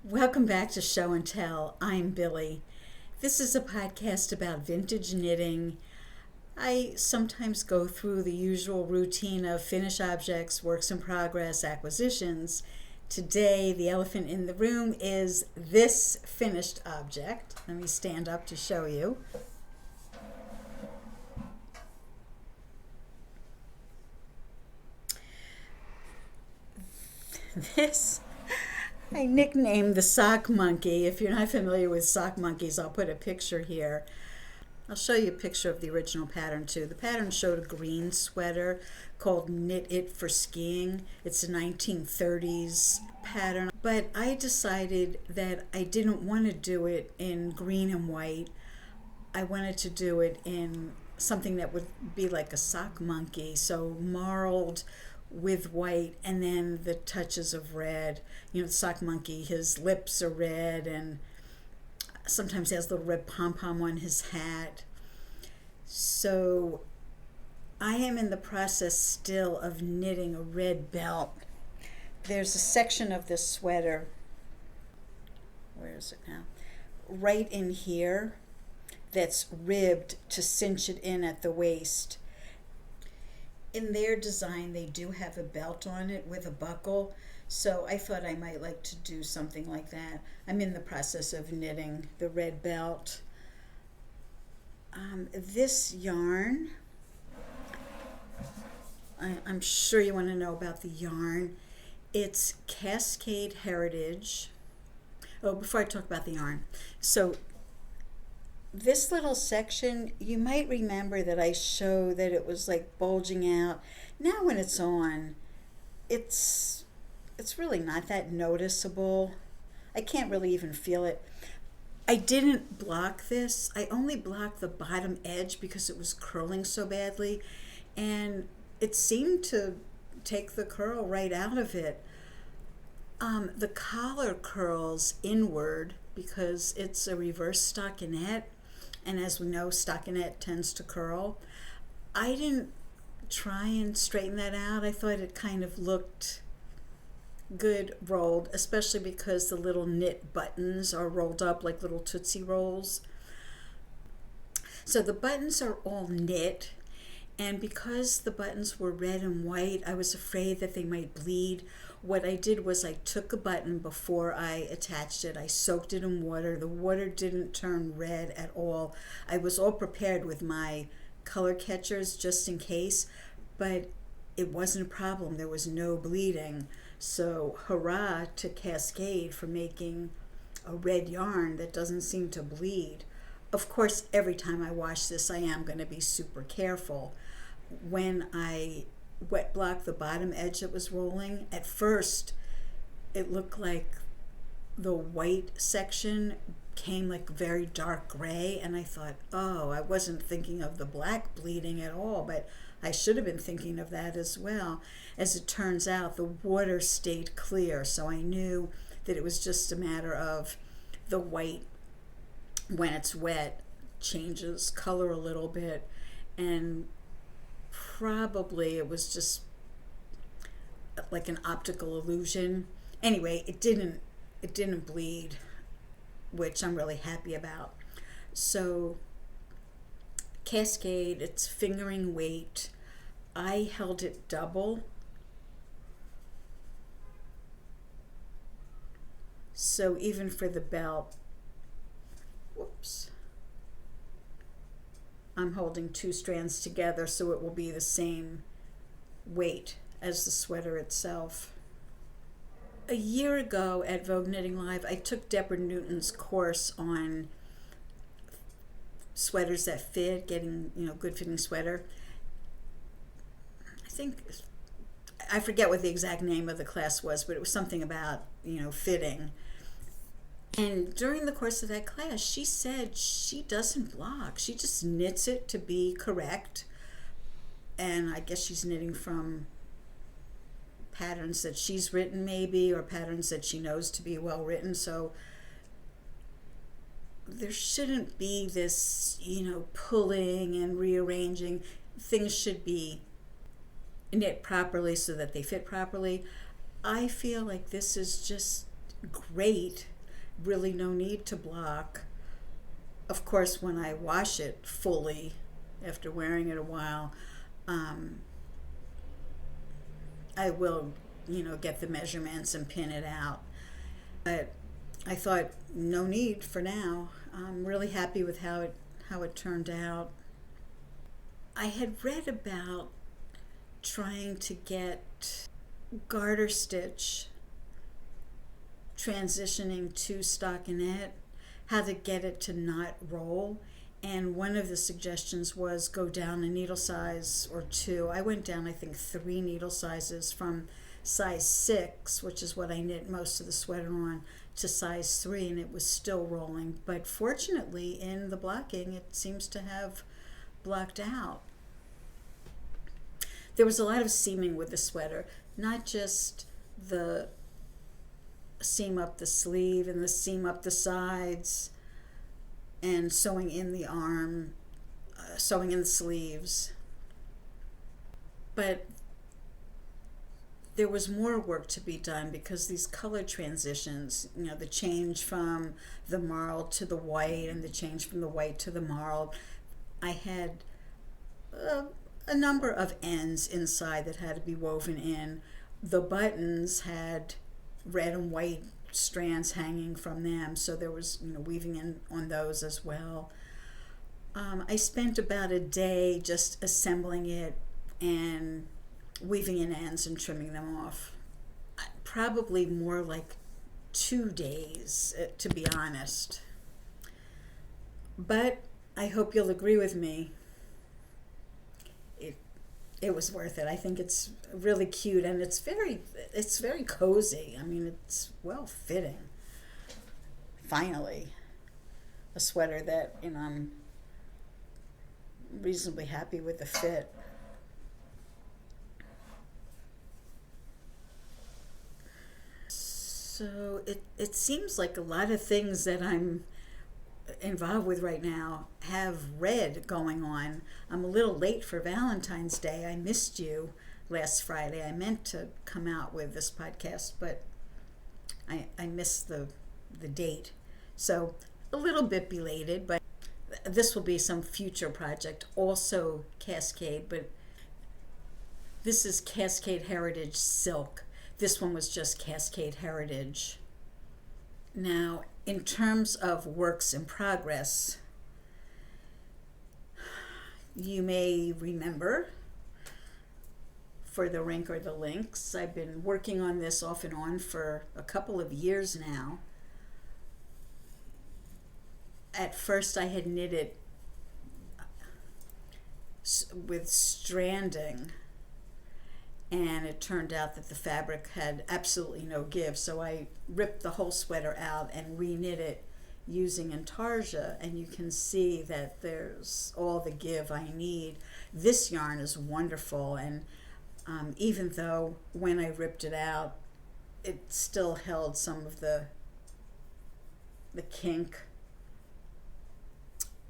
Welcome back to Show and Tell. I'm Billie. This is a podcast about vintage knitting. I sometimes go through the usual routine of finished objects, works in progress, acquisitions. Today, the elephant in the room is this finished object. Let me stand up to show you. This I nicknamed the sock monkey. If you're not familiar with sock monkeys, I'll put a picture here. I'll show you a picture of the original pattern too. The pattern showed a green sweater called Knit It for Skiing. It's a 1930s pattern, but I decided that I didn't want to do it in green and white. I wanted to do it in something that would be like a sock monkey, so marled with white and then the touches of red. You know, the sock monkey, his lips are red and sometimes he has a little red pom-pom on his hat. So I am in the process still of knitting a red belt. There's a section of this sweater, where is it now? Right in here, that's ribbed to cinch it in at the waist. In their design, they do have a belt on it with a buckle, so I thought I might like to do something like that. I'm in the process of knitting the red belt. This yarn, I'm sure you want to know about the yarn. It's Cascade Heritage. Oh, before I talk about the yarn, so this little section, you might remember that I showed that it was like bulging out. Now when it's on, it's really not that noticeable. I can't really even feel it. I didn't block this. I only blocked the bottom edge because it was curling so badly, and it seemed to take the curl right out of it. The collar curls inward because it's a reverse stockinette. And as we know, stockinette tends to curl. I didn't try and straighten that out. I thought it kind of looked good rolled, especially because the little knit buttons are rolled up like little Tootsie Rolls. So the buttons are all knit, and because the buttons were red and white, I was afraid that they might bleed. What I did was I took a button before I attached it. I soaked it in water. The water didn't turn red at all. I was all prepared with my color catchers just in case, but it wasn't a problem. There was no bleeding. So hurrah to Cascade for making a red yarn that doesn't seem to bleed. Of course, every time I wash this, I am going to be super careful. When I wet block the bottom edge that was rolling, at first it looked like the white section came like very dark gray, and I thought, oh, I wasn't thinking of the black bleeding at all, but I should have been thinking of that as well. As it turns out, the water stayed clear, so I knew that it was just a matter of the white, when it's wet, changes color a little bit, and probably it was just like an optical illusion. Anyway, it didn't bleed, which I'm really happy about. So Cascade, it's fingering weight. I held it double, so even for the belt, whoops, I'm holding two strands together so it will be the same weight as the sweater itself. A year ago at Vogue Knitting Live, I took Deborah Newton's course on sweaters that fit, getting, good fitting sweater. I forget what the exact name of the class was, but it was something about, fitting. And during the course of that class, she said she doesn't block. She just knits it to be correct. And I guess she's knitting from patterns that she's written maybe, or patterns that she knows to be well written. So there shouldn't be this, pulling and rearranging. Things should be knit properly so that they fit properly. I feel like this is just great really no need to block. Of course, when I wash it fully after wearing it a while, I will, get the measurements and pin it out. But I thought no need for now. I'm really happy with how it turned out. I had read about trying to get garter stitch transitioning to stockinette, how to get it to not roll. And one of the suggestions was go down a needle size or two. I went down, I think, 3 needle sizes from size 6, which is what I knit most of the sweater on, to size 3, and it was still rolling. But fortunately, in the blocking, it seems to have blocked out. There was a lot of seaming with the sweater, not just the seam up the sleeve and the seam up the sides and sewing in the arm, sewing in the sleeves. But there was more work to be done because these color transitions, the change from the marled to the white and the change from the white to the marled, I had a number of ends inside that had to be woven in. The buttons had red and white strands hanging from them, so there was weaving in on those as well. I spent about a day just assembling it and weaving in ends and trimming them off. Probably more like 2 days, to be honest. But I hope you'll agree with me. It was worth it. I think it's really cute, and it's very cozy. I mean, it's well fitting. Finally, a sweater that I'm reasonably happy with the fit. So it seems like a lot of things that I'm involved with right now have red going on. I'm a little late for Valentine's Day. I missed you last Friday. I meant to come out with this podcast, but I missed the date. So a little bit belated, but this will be some future project. Also Cascade, but this is Cascade Heritage Silk. This one was just Cascade Heritage. Now, in terms of works in progress, you may remember, for the Rink or the Links, I've been working on this off and on for a couple of years now. At first I had knit it with stranding, and it turned out that the fabric had absolutely no give, so I ripped the whole sweater out and reknit it using intarsia, and you can see that there's all the give I need. This yarn is wonderful, and even though when I ripped it out it still held some of the kink,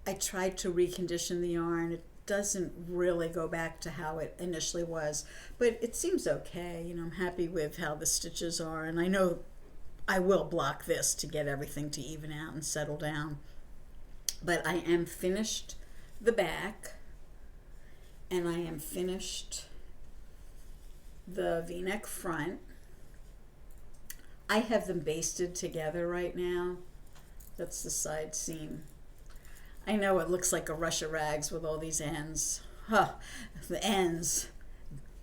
I tried to recondition the yarn. It doesn't really go back to how it initially was, but it seems okay. I'm happy with how the stitches are, and I know I will block this to get everything to even out and settle down. But I am finished the back, and I am finished the V-neck front. I have them basted together right now. That's the side seam. I know it looks like a rush of rags with all these ends. The ends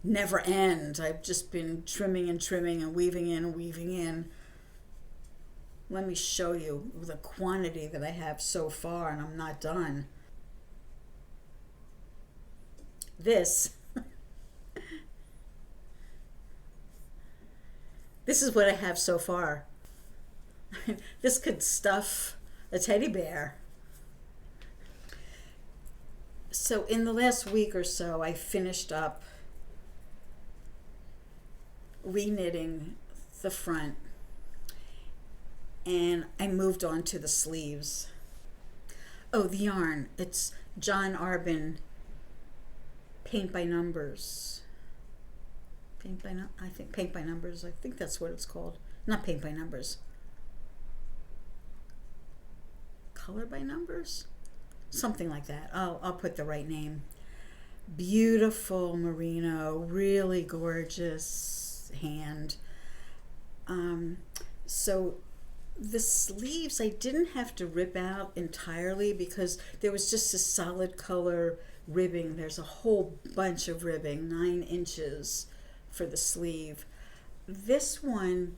never end. I've just been trimming and trimming and weaving in and weaving in. Let me show you the quantity that I have so far, and I'm not done. This is what I have so far. This could stuff a teddy bear. So in the last week or so, I finished up reknitting the front, and I moved on to the sleeves. Oh, the yarn. It's John Arbin Paint by Numbers. Paint by Numbers. I think that's what it's called. Not Paint by Numbers. Color by Numbers, something like that. I'll put the right name. Beautiful merino, really gorgeous hand. So the sleeves I didn't have to rip out entirely because there was just a solid color ribbing. There's a whole bunch of ribbing, 9 inches for the sleeve. This one,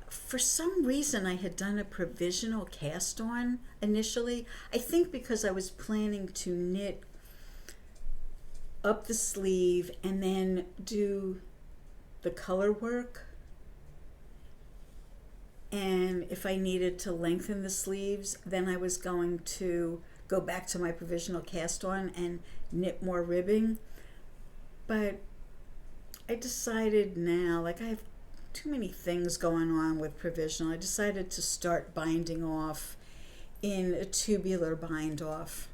for some reason I had done a provisional cast on initially. I think because I was planning to knit up the sleeve and then do the color work. And if I needed to lengthen the sleeves, then I was going to go back to my provisional cast on and knit more ribbing. But I decided now, like I have too many things going on with provisional, I decided to start binding off in a tubular bind off.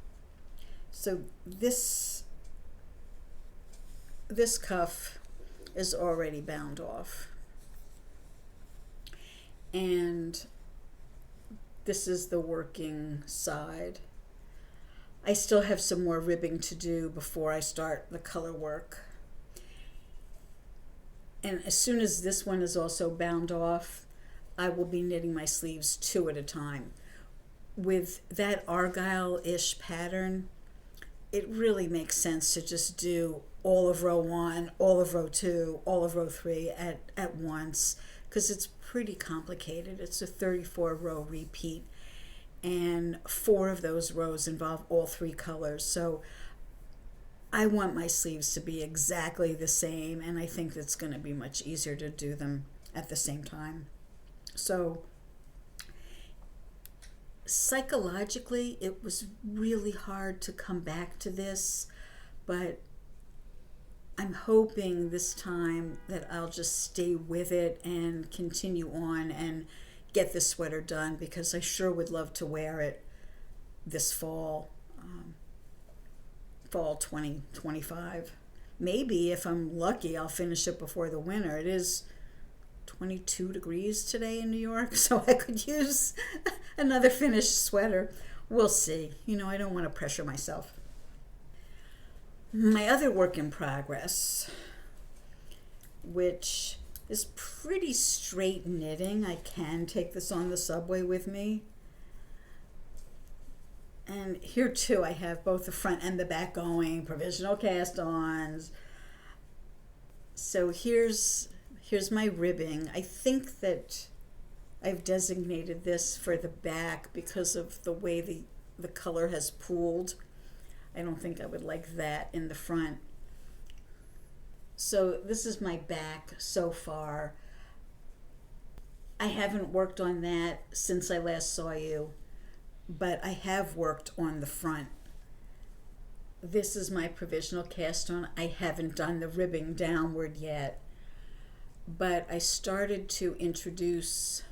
So this cuff is already bound off. And this is the working side. I still have some more ribbing to do before I start the color work. And as soon as this one is also bound off, I will be knitting my sleeves 2 at a time. With that Argyle-ish pattern, it really makes sense to just do all of row 1, all of row 2, all of row 3 at once, because it's pretty complicated. It's a 34 row repeat, and 4 of those rows involve all 3 colors. So I want my sleeves to be exactly the same, and I think it's going to be much easier to do them at the same time. So psychologically, it was really hard to come back to this, but I'm hoping this time that I'll just stay with it and continue on and get this sweater done, because I sure would love to wear it this fall. Fall 2025. Maybe if I'm lucky, I'll finish it before the winter. It is 22 degrees today in New York, so I could use another finished sweater. We'll see. You know, I don't want to pressure myself. My other work in progress, which is pretty straight knitting. I can take this on the subway with me. And here too, I have both the front and the back going, provisional cast-ons. So here's my ribbing. I think that I've designated this for the back because of the way the color has pooled. I don't think I would like that in the front. So this is my back so far. I haven't worked on that since I last saw you, but I have worked on the front. This is my provisional cast on. I haven't done the ribbing downward yet, but I started to introduce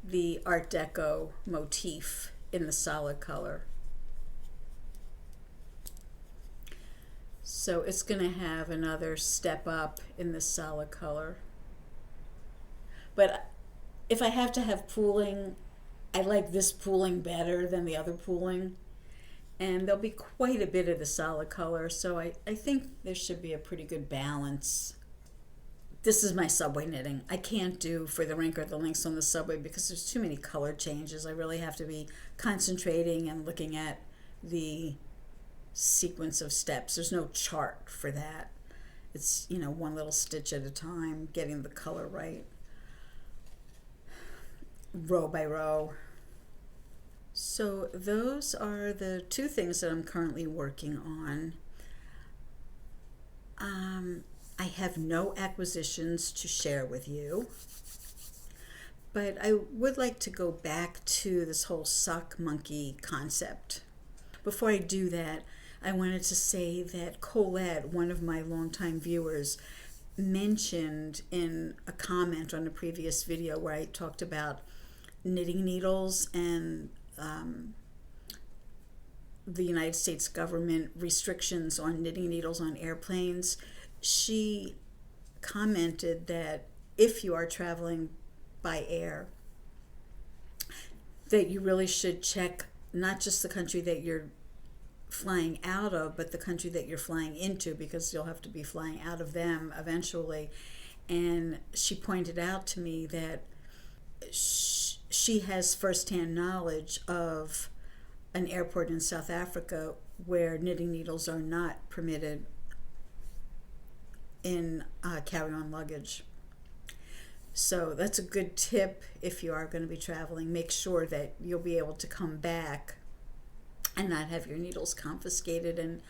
the Art Deco motif in the solid color. So it's going to have another step up in the solid color. But if I have to have pooling, I like this pooling better than the other pooling. And there'll be quite a bit of the solid color, so I think there should be a pretty good balance. This is my subway knitting. I can't do For the Rink or the Links on the Subway because there's too many color changes. I really have to be concentrating and looking at the sequence of steps. There's no chart for that. It's, you know, one little stitch at a time, getting the color right, row by row. So those are the 2 things that I'm currently working on. I have no acquisitions to share with you, but I would like to go back to this whole sock monkey concept. Before I do that, I wanted to say that Colette, one of my longtime viewers, mentioned in a comment on a previous video where I talked about knitting needles and the United States government restrictions on knitting needles on airplanes. She commented that if you are traveling by air, that you really should check not just the country that you're flying out of, but the country that you're flying into, because you'll have to be flying out of them eventually. And she pointed out to me that she has firsthand knowledge of an airport in South Africa where knitting needles are not permitted in carry-on luggage. So that's a good tip if you are going to be traveling. Make sure that you'll be able to come back and not have your needles confiscated. And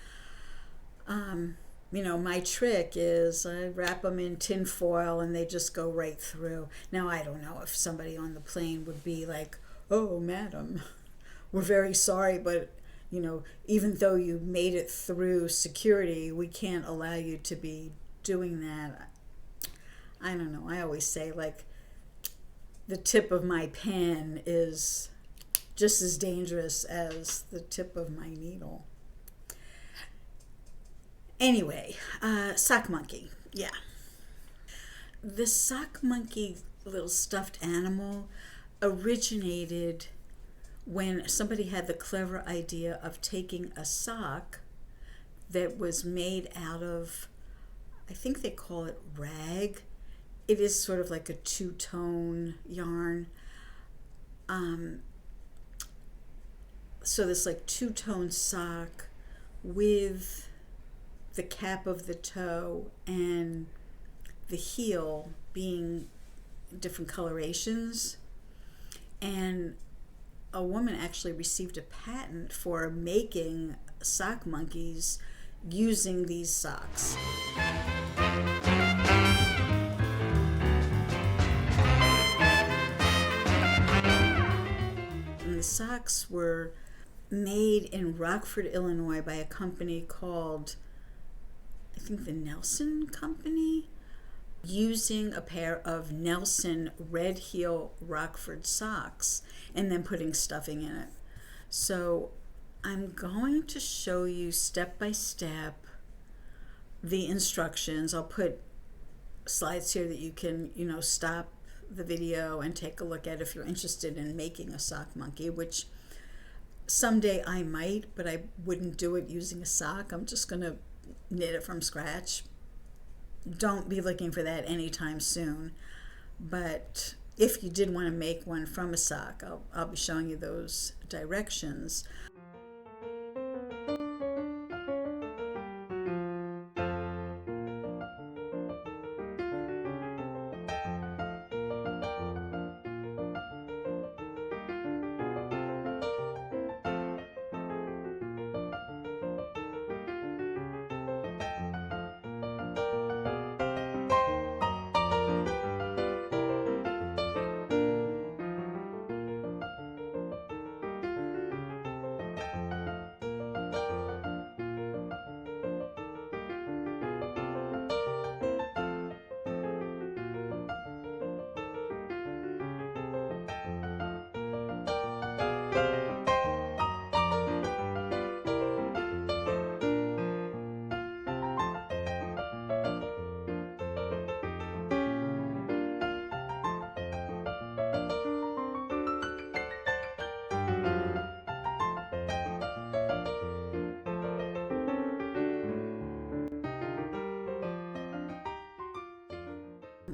my trick is I wrap them in tin foil and they just go right through. Now, I don't know if somebody on the plane would be like, "Oh, madam, we're very sorry, but even though you made it through security, we can't allow you to be doing that." I don't know. I always say, like, the tip of my pen is just as dangerous as the tip of my needle. Anyway, sock monkey. Yeah. The sock monkey little stuffed animal originated when somebody had the clever idea of taking a sock that was made out of, I think they call it rag. It is sort of like a two-tone yarn. So this like two-tone sock with the cap of the toe and the heel being different colorations. And a woman actually received a patent for making sock monkeys using these socks. And the socks were made in Rockford, Illinois by a company called, I think, the Nelson Company, using a pair of Nelson red heel Rockford socks and then putting stuffing in it. So I'm going to show you step by step the instructions. I'll put slides here that you can, stop the video and take a look at if you're interested in making a sock monkey, which someday I might, but I wouldn't do it using a sock. I'm just going to knit it from scratch. Don't be looking for that anytime soon. But if you did want to make one from a sock, I'll be showing you those directions.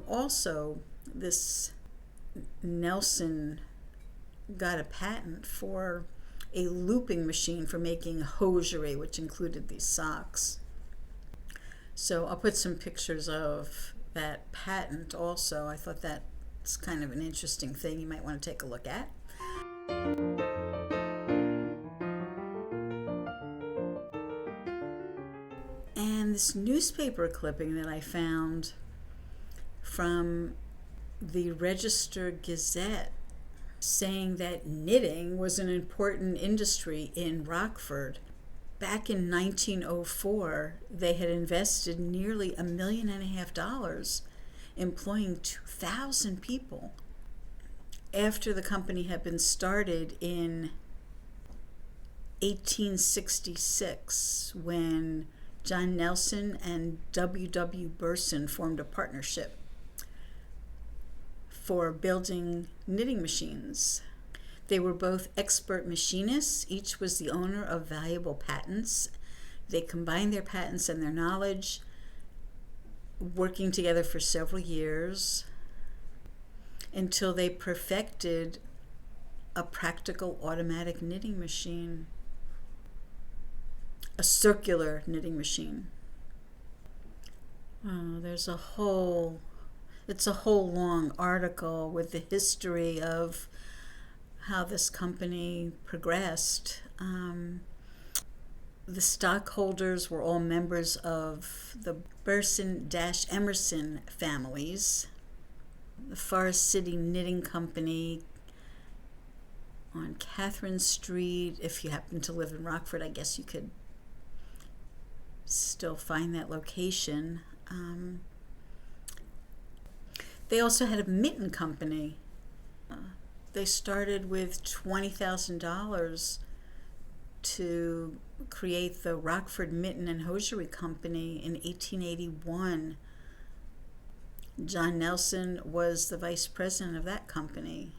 Also, this Nelson got a patent for a looping machine for making hosiery, which included these socks. So I'll put some pictures of that patent also. I thought that's kind of an interesting thing you might want to take a look at. And this newspaper clipping that I found from the Register Gazette saying that knitting was an important industry in Rockford. Back in 1904, they had invested nearly $1.5 million, employing 2,000 people. After the company had been started in 1866, when John Nelson and W.W. Burson formed a partnership. for building knitting machines. They were both expert machinists. Each was the owner of valuable patents. They combined their patents and their knowledge, working together for several years until they perfected a practical automatic knitting machine, a circular knitting machine. Oh, it's a whole long article with the history of how this company progressed. The stockholders were all members of the Burson-Emerson families. The Forest City Knitting Company on Catherine Street. If you happen to live in Rockford, I guess you could still find that location. They also had a mitten company. They started with $20,000 to create the Rockford Mitten and Hosiery Company in 1881. John Nelson was the vice president of that company.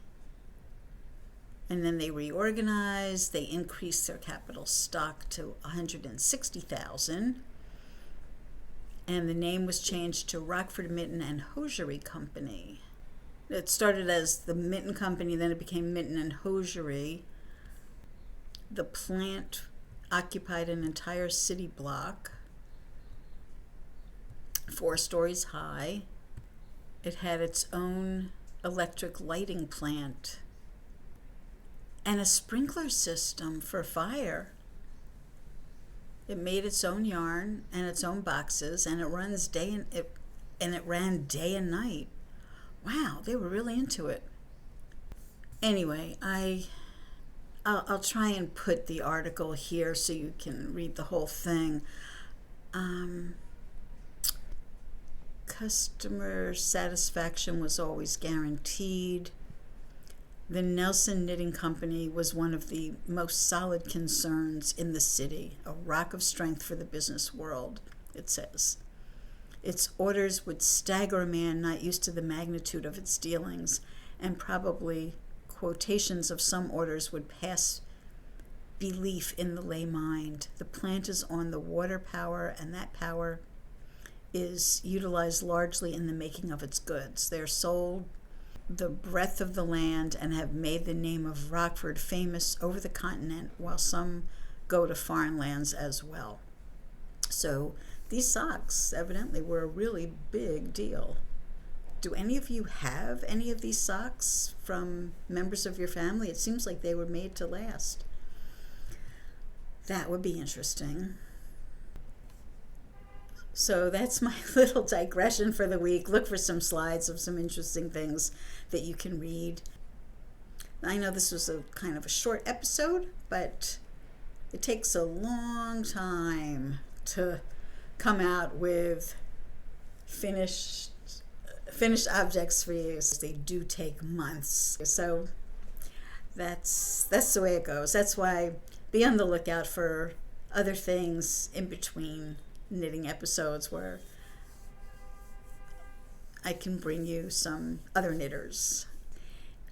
And then they reorganized, they increased their capital stock to $160,000. And the name was changed to Rockford Mitten and Hosiery Company. It started as the Mitten Company, then it became Mitten and Hosiery. The plant occupied an entire city block, 4 stories high. It had its own electric lighting plant and a sprinkler system for fire. It made its own yarn and its own boxes, and it ran day and night. Wow, they were really into it. Anyway, I'll try and put the article here so you can read the whole thing. Customer satisfaction was always guaranteed. The Nelson Knitting Company was one of the most solid concerns in the city, a rock of strength for the business world, it says. Its orders would stagger a man not used to the magnitude of its dealings, and probably quotations of some orders would pass belief in the lay mind. The plant is on the water power, and that power is utilized largely in the making of its goods. They're sold the breadth of the land and have made the name of Rockford famous over the continent, while some go to foreign lands as well. So these socks evidently were a really big deal. Do any of you have any of these socks from members of your family? It seems like they were made to last. That would be interesting. So that's my little digression for the week. Look for some slides of some interesting things that you can read. I know this was a kind of a short episode, but it takes a long time to come out with finished objects for you. They do take months. So that's the way it goes. That's why be on the lookout for other things in between knitting episodes where I can bring you some other knitters.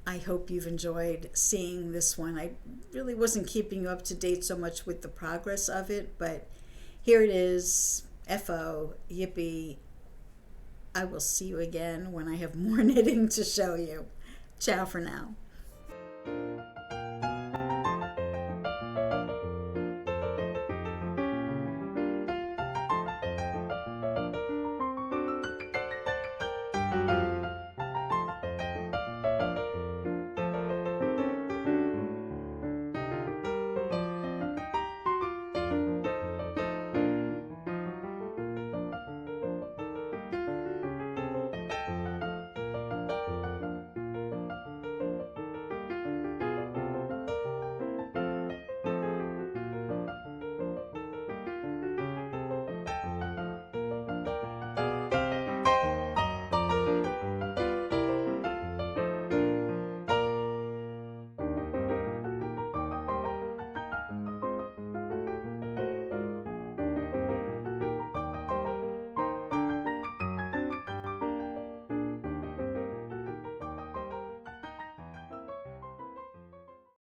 I hope you've enjoyed seeing this one. I really wasn't keeping you up to date so much with the progress of it, but here it is. FO, yippee. I will see you again when I have more knitting to show you. Ciao for now.